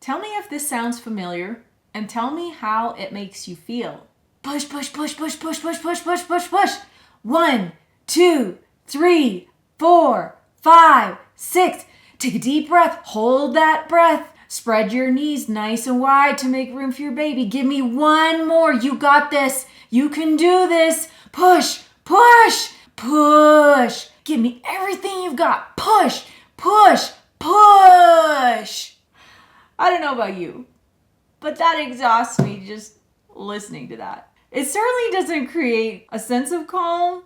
Tell me if this sounds familiar and tell me how it makes you feel. Push, push, push, push, push, push, push, push, push, push. 1, 2, 3, 4, 5, 6. Take a deep breath. Hold that breath. Spread your knees nice and wide to make room for your baby. Give me one more. You got this. You can do this. Push, push, push. Give me everything you've got. Push, push, push. I don't know about you, but that exhausts me just listening to that. It certainly doesn't create a sense of calm.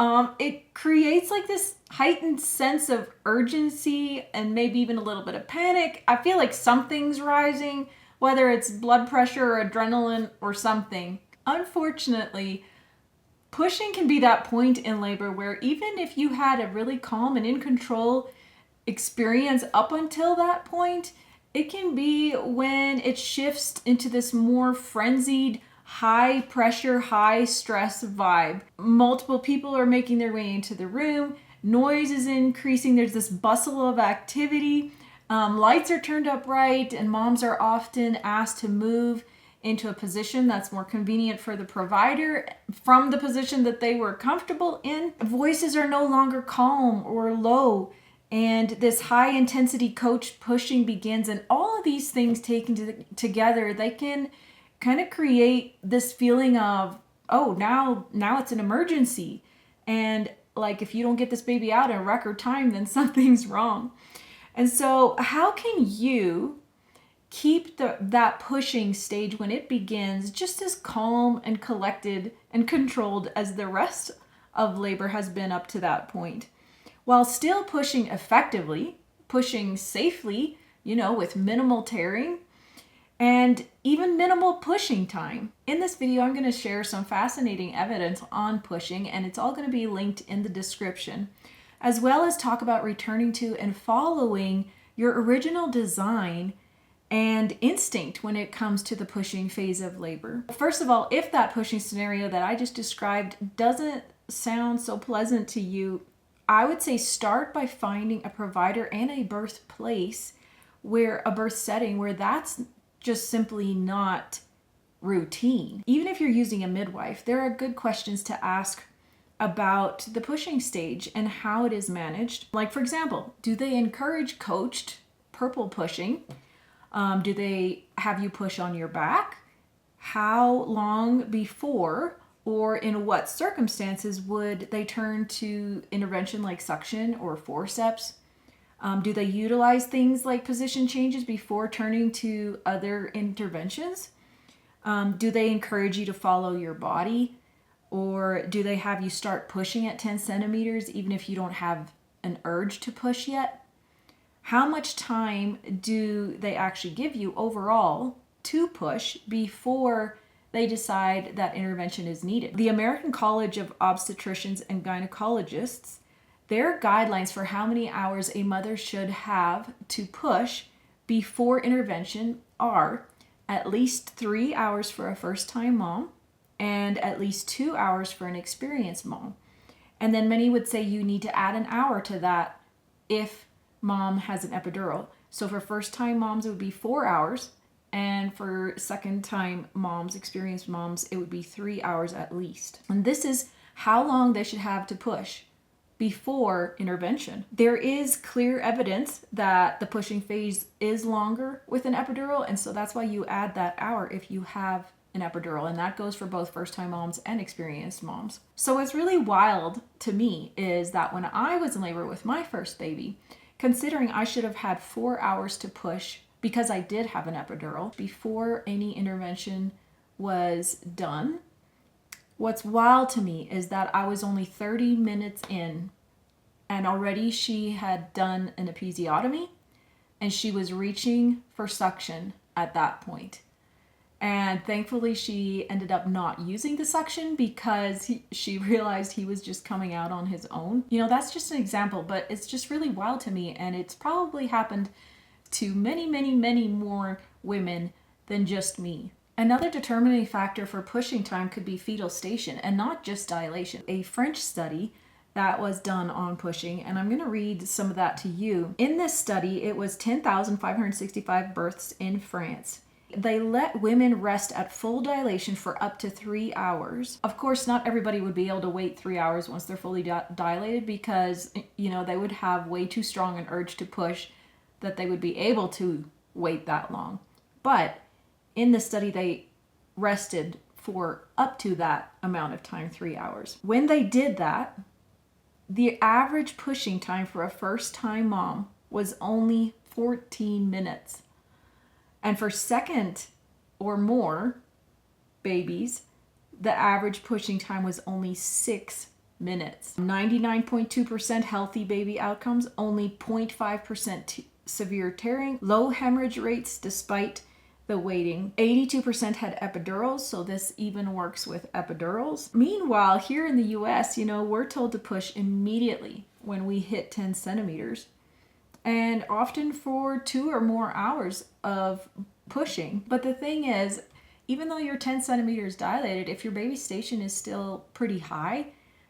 It creates like this heightened sense of urgency and maybe even a little bit of panic. I feel like something's rising, whether it's blood pressure or adrenaline or something. Unfortunately, pushing can be that point in labor where even if you had a really calm and in control experience up until that point, it can be when it shifts into this more frenzied, high pressure, high stress vibe. Multiple people are making their way into the room. Noise is increasing. There's this bustle of activity. Lights are turned up bright, and moms are often asked to move into a position that's more convenient for the provider from the position that they were comfortable in. Voices are no longer calm or low. And this high intensity coach pushing begins, and all of these things taken together, they can kind of create this feeling of, oh, now it's an emergency. And like, if you don't get this baby out in record time, then something's wrong. And so how can you keep that pushing stage when it begins just as calm and collected and controlled as the rest of labor has been up to that point, while still pushing effectively, pushing safely, with minimal tearing and even minimal pushing time? In this video, I'm going to share some fascinating evidence on pushing, and it's all going to be linked in the description, as well as talk about returning to and following your original design and instinct when it comes to the pushing phase of labor. First of all, if that pushing scenario that I just described doesn't sound so pleasant to you, I would say start by finding a provider and a birth setting where that's just simply not routine. Even if you're using a midwife, there are good questions to ask about the pushing stage and how it is managed. Like, for example, do they encourage coached purple pushing? Do they have you push on your back? How long before or in what circumstances would they turn to intervention like suction or forceps? Do they utilize things like position changes before turning to other interventions? Do they encourage you to follow your body? Or do they have you start pushing at 10 centimeters even if you don't have an urge to push yet? How much time do they actually give you overall to push before they decide that intervention is needed? The American College of Obstetricians and Gynecologists, their guidelines for how many hours a mother should have to push before intervention are at least 3 hours for a first-time mom and at least 2 hours for an experienced mom. And then many would say you need to add an hour to that if mom has an epidural. So for first-time moms, it would be 4 hours. And for second-time moms, experienced moms, it would be 3 hours at least. And this is how long they should have to push before intervention. There is clear evidence that the pushing phase is longer with an epidural, and so that's why you add that hour if you have an epidural, and that goes for both first-time moms and experienced moms. So what's really wild to me is that when I was in labor with my first baby, considering I should have had 4 hours to push because I did have an epidural before any intervention was done, what's wild to me is that I was only 30 minutes in and already she had done an episiotomy and she was reaching for suction at that point. And thankfully she ended up not using the suction because she realized he was just coming out on his own. That's just an example, but it's just really wild to me, and it's probably happened to many, many, many more women than just me. Another determining factor for pushing time could be fetal station and not just dilation. A French study that was done on pushing, and I'm going to read some of that to you. In this study, it was 10,565 births in France. They let women rest at full dilation for up to 3 hours. Of course, not everybody would be able to wait 3 hours once they're fully dilated because, they would have way too strong an urge to push that they would be able to wait that long. But in the study, they rested for up to that amount of time, 3 hours. When they did that, the average pushing time for a first-time mom was only 14 minutes. And for second or more babies, the average pushing time was only 6 minutes. 99.2% healthy baby outcomes, only 0.5% severe tearing, low hemorrhage rates despite the waiting. 82% had epidurals, so this even works with epidurals. Meanwhile, here in the US, we're told to push immediately when we hit 10 centimeters, and often for 2 or more hours of pushing. But the thing is, even though you're 10 centimeters dilated, if your baby station is still pretty high,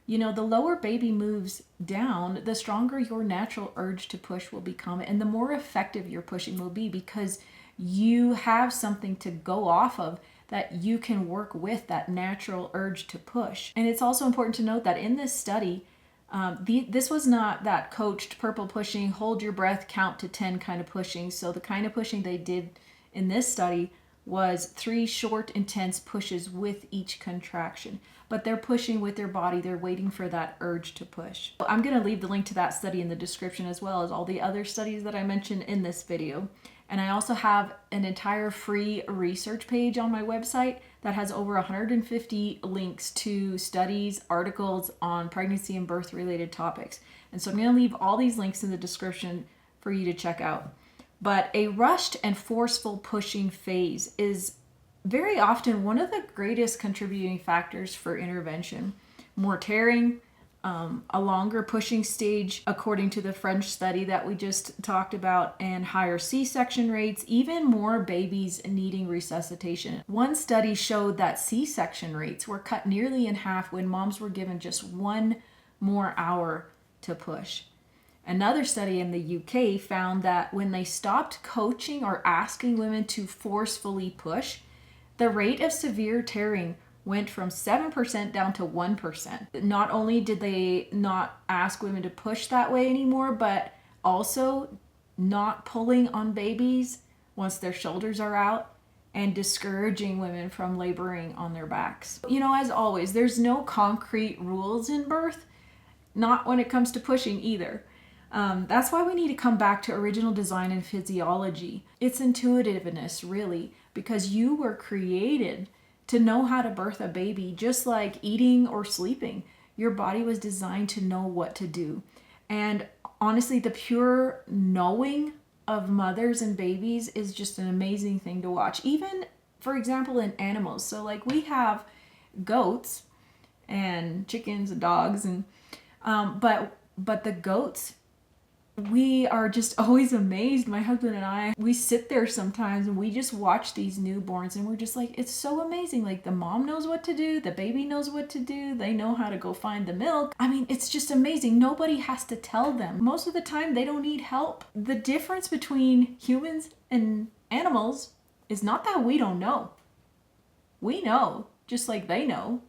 the lower baby moves down, the stronger your natural urge to push will become, and the more effective your pushing will be, because you have something to go off of that you can work with, that natural urge to push. And it's also important to note that in this study, this was not that coached purple pushing, hold your breath, count to 10 kind of pushing. So the kind of pushing they did in this study was 3 short, intense pushes with each contraction. But they're pushing with their body. They're waiting for that urge to push. I'm going to leave the link to that study in the description, as well as all the other studies that I mentioned in this video. And I also have an entire free research page on my website that has over 150 links to studies, articles on pregnancy and birth related topics. And so I'm going to leave all these links in the description for you to check out. But a rushed and forceful pushing phase is very often one of the greatest contributing factors for intervention. More tearing, a longer pushing stage, according to the French study that we just talked about, and higher C-section rates, even more babies needing resuscitation. One study showed that C-section rates were cut nearly in half when moms were given just 1 more hour to push. Another study in the UK found that when they stopped coaching or asking women to forcefully push, the rate of severe tearing went from 7% down to 1%. Not only did they not ask women to push that way anymore, but also not pulling on babies once their shoulders are out and discouraging women from laboring on their backs. As always, there's no concrete rules in birth, not when it comes to pushing either. That's why we need to come back to original design and physiology. It's intuitiveness, really, because you were created to know how to birth a baby, just like eating or sleeping. Your body was designed to know what to do. And honestly, the pure knowing of mothers and babies is just an amazing thing to watch. Even, for example, in animals. So like we have goats and chickens and dogs, and but the goats, we are just always amazed. My husband and I, we sit there sometimes and we just watch these newborns and we're just like, it's so amazing. Like the mom knows what to do, the baby knows what to do, they know how to go find the milk. I mean, it's just amazing. Nobody has to tell them. Most of the time they don't need help. The difference between humans and animals is not that we don't know. We know, just like they know.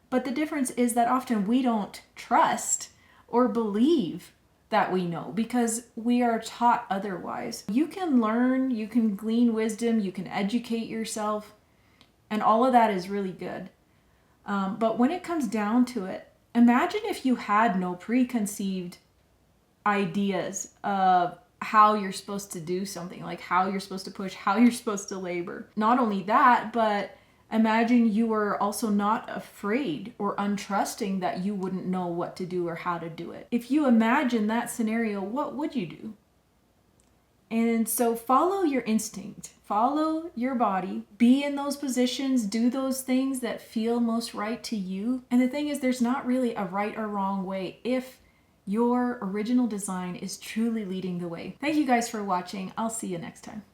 But the difference is that often we don't trust or believe that we know because we are taught otherwise. You can learn, you can glean wisdom, you can educate yourself, and all of that is really good. But when it comes down to it, imagine if you had no preconceived ideas of how you're supposed to do something, like how you're supposed to push, how you're supposed to labor. Not only that, but imagine you were also not afraid or untrusting that you wouldn't know what to do or how to do it. If you imagine that scenario, what would you do? And so follow your instinct, follow your body, be in those positions, do those things that feel most right to you. And the thing is, there's not really a right or wrong way if your original design is truly leading the way. Thank you guys for watching. I'll see you next time.